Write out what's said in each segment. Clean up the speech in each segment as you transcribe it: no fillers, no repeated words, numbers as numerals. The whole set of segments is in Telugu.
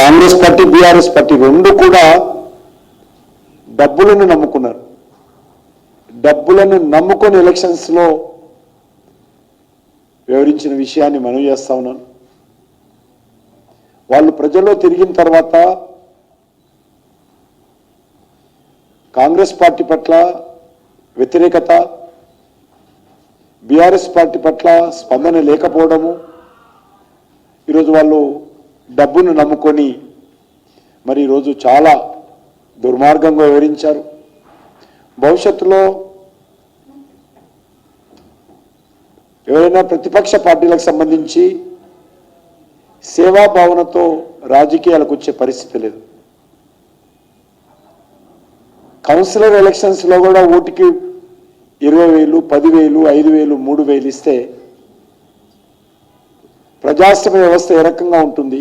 కాంగ్రెస్ పార్టీ బీఆర్ఎస్ పార్టీ రెండు కూడా డబ్బులను నమ్ముకున్నారు. డబ్బులను నమ్ముకొని ఎలక్షన్స్లో వివరించిన విషయాన్ని మనం చేస్తా ఉన్నాను. వాళ్ళు ప్రజల్లో తిరిగిన తర్వాత కాంగ్రెస్ పార్టీ పట్ల వ్యతిరేకత, బీఆర్ఎస్ పార్టీ పట్ల స్పందన లేకపోవడము, ఈరోజు వాళ్ళు డబ్బును నమ్ముకొని మరి ఈరోజు చాలా దుర్మార్గంగా వివరించారు. భవిష్యత్తులో ఎవరైనా ప్రతిపక్ష పార్టీలకు సంబంధించి సేవాభావనతో రాజకీయాలకు వచ్చే పరిస్థితి లేదు. కౌన్సిలర్ ఎలక్షన్స్లో కూడా ఓటుకి 20,000, 10,000, 5,000, 3,000 ఇస్తే ప్రజాస్వామ్య వ్యవస్థ ఏ రకంగా ఉంటుంది,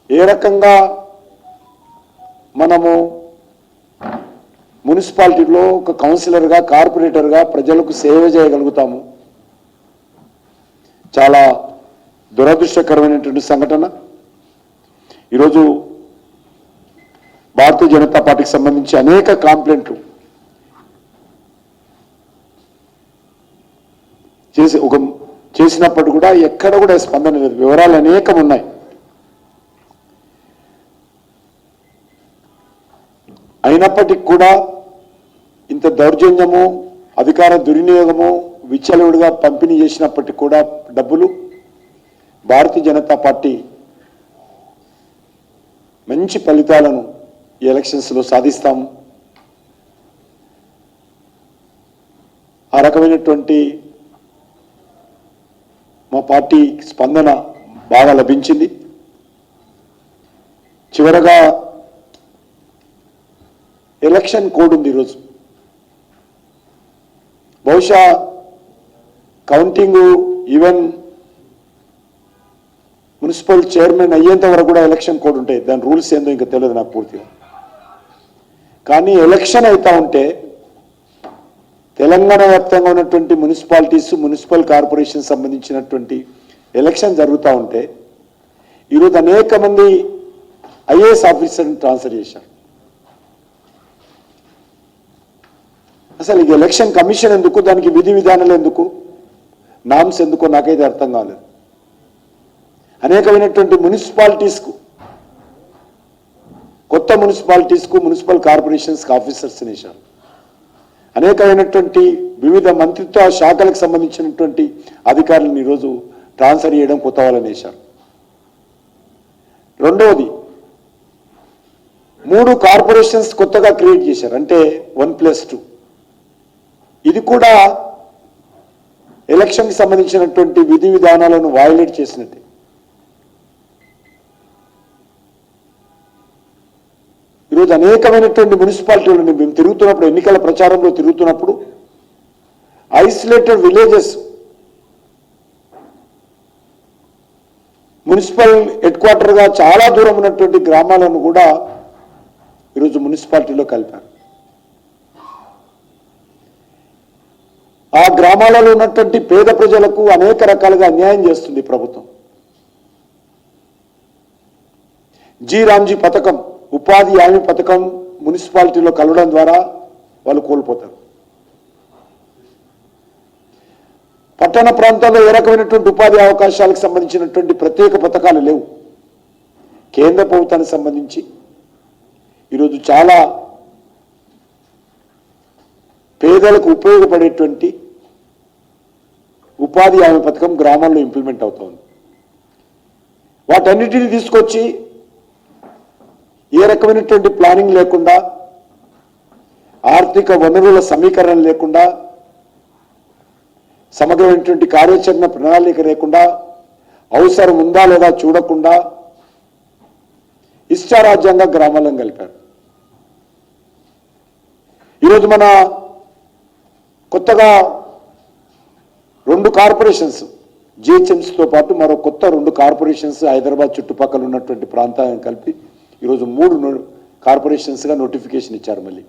ఏ రకంగా మనము మున్సిపాలిటీలో ఒక కౌన్సిలర్గా, కార్పొరేటర్గా ప్రజలకు సేవ చేయగలుగుతాము. చాలా దురదృష్టకరమైనటువంటి సంఘటన. ఈరోజు భారతీయ జనతా పార్టీకి సంబంధించి అనేక కంప్లైంట్లు చేసినప్పుడు కూడా ఎక్కడ కూడా స్పందన లేదు. వివరాలు అనేకం ఉన్నాయి. అయినప్పటికీ కూడా ఇంత దౌర్జన్యము, అధికార దుర్వినియోగము, విచ్చలవిడిగా పంపిణీ చేసినప్పటికీ కూడా డబ్బులు భారతీయ జనతా పార్టీ మంచి ఫలితాలను ఈ ఎలక్షన్స్లో సాధిస్తాము. ఆ రకమైనటువంటి మా పార్టీ స్పందన బాగా లభించింది. చివరగా ఎలక్షన్ కోడ్ ఉంది. ఈరోజు బహుశా కౌంటింగ్ ఈవెన్ మున్సిపల్ చైర్మన్ అయ్యేంత వరకు కూడా ఎలక్షన్ కోడ్ ఉంటాయి. దాని రూల్స్ ఏందో ఇంకా తెలియదు నాకు పూర్తిగా. కానీ ఎలక్షన్ అవుతా ఉంటే తెలంగాణ వ్యాప్తంగా ఉన్నటువంటి మున్సిపాలిటీస్, మున్సిపల్ కార్పొరేషన్ సంబంధించినటువంటి ఎలక్షన్ జరుగుతూ ఉంటే ఈరోజు అనేక మంది ఐఏఎస్ ఆఫీసర్ని ట్రాన్స్ఫర్ చేశారు. అసలు ఈ ఎలక్షన్ కమిషన్ ఎందుకు, దానికి విధి విధానాలు ఎందుకు, నామ్స్ ఎందుకో నాకైతే అర్థం కాలేదు. అనేకమైనటువంటి మున్సిపాలిటీస్కు, కొత్త మున్సిపాలిటీస్కు, మున్సిపల్ కార్పొరేషన్స్కి ఆఫీసర్స్ వేశారు. అనేకమైనటువంటి వివిధ మంత్రిత్వ శాఖలకు సంబంధించినటువంటి అధికారులను ఈరోజు ట్రాన్స్ఫర్ చేయడం, కొత్త వాళ్ళని వేశారు. రెండవది 3 కార్పొరేషన్స్ కొత్తగా క్రియేట్ చేశారు. అంటే 1+2. ఇది కూడా ఎలక్షన్కి సంబంధించినటువంటి విధి విధానాలను వయలేట్ చేసినట్టే. ఈరోజు అనేకమైనటువంటి మున్సిపాలిటీలను మేము తిరుగుతున్నప్పుడు, ఎన్నికల ప్రచారంలో తిరుగుతున్నప్పుడు ఐసోలేటెడ్ విలేజెస్, మున్సిపల్ హెడ్ క్వార్టర్గా చాలా దూరం ఉన్నటువంటి గ్రామాలను కూడా ఈరోజు మున్సిపాలిటీలో కలిపారు. ఆ గ్రామాలలో ఉన్నటువంటి పేద ప్రజలకు అనేక రకాలుగా అన్యాయం చేస్తుంది ప్రభుత్వం. జీ రామ్జీ పథకం, ఉపాధి హామీ పథకం మున్సిపాలిటీలో కలవడం ద్వారా వాళ్ళు కోల్పోతారు. పట్టణ ప్రాంతాల్లో ఏ రకమైనటువంటి ఉపాధి అవకాశాలకు సంబంధించినటువంటి ప్రత్యేక పథకాలు లేవు. కేంద్ర ప్రభుత్వానికి సంబంధించి ఈరోజు చాలా పేదలకు ఉపయోగపడేటువంటి ఉపాధి హామీ పథకం గ్రామాల్లో ఇంప్లిమెంట్ అవుతోంది. వాటన్నిటిని తీసుకొచ్చి ఏ రకమైనటువంటి ప్లానింగ్ లేకుండా, ఆర్థిక వనరుల సమీకరణ లేకుండా, సమగ్రమైనటువంటి కార్యాచరణ ప్రణాళిక లేకుండా, అవసరం ఉందా లేదా చూడకుండా ఇష్టారాజ్యంగా గ్రామాలను కలిపారు. ఈరోజు మన కొత్తగా 2 కార్పొరేషన్స్, జిహెచ్ఎంసీతో పాటు మరో కొత్త 2 కార్పొరేషన్స్ హైదరాబాద్ చుట్టుపక్కల ఉన్నటువంటి ప్రాంతాలను కలిపి ఈరోజు 3 కార్పొరేషన్స్గా నోటిఫికేషన్ ఇచ్చారు. మళ్ళీ